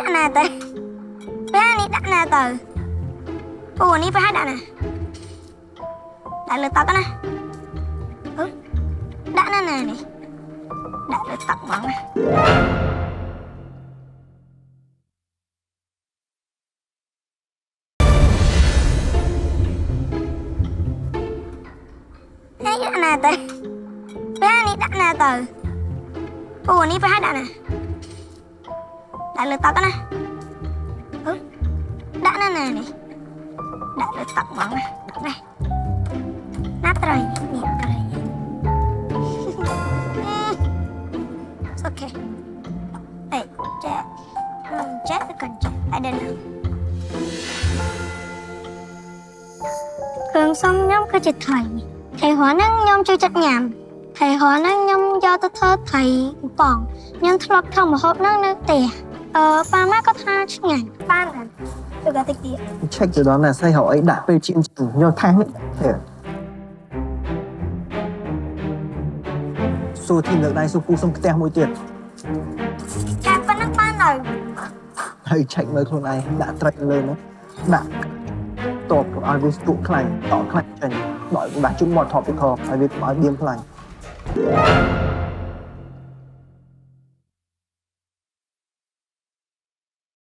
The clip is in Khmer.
ដាក់ណាទៅពេលនេះដាក់ណាទៅពូនេះប្រហែលដាក់ណាដាក់លើតុណាដាក់ណានេះដាក់លើតុហ្មងណាហើយដាក់ណាទៅពេលនេះដាក់ណាទៅពូនេះប្រហែលដាក់ណាដាក់លើតុណាដាក់ណានេះដាក់លើតុហ្មងណានេះណាត្រីនេះត្រី Okay. Hey, Jack. Jack the gun. I don't know. គ្រឿងផ្សំខ្ញុំគឺជាត្រីត្រីហួរហ្នឹងខ្ញុំជួយចិត្តញ៉ាំត្រីហួរហ្នឹងខ្ញុំយកទៅធ្វើត្រីប៉ងខ្ញុំធ្លាប់ធ្វើម្ហូបហ្នឹងនៅផ្ទះប៉ាម៉ាក៏ថាឆ្ងាញ់បានទៅក៏តិចទៀត check ទៅដល់ណាស្អីហៅអីដាក់ពេលជាងយកថាសនេះសួរធីមលើកដៃសួរពូសុំផ្ទះមួយទៀត តែប៉ុណ្ណឹងបានទៅ ហើយ check មើលខ្លួនឯងដាក់ត្រីលើនោះដាក់តបឲ្យវាស្ទុកខ្លាញ់តក់ខ្លាញ់ចេញដល់ដាក់ជុំមាត់ថប់ពីខឲ្យវាឲ្យបៀមខ្លាញ់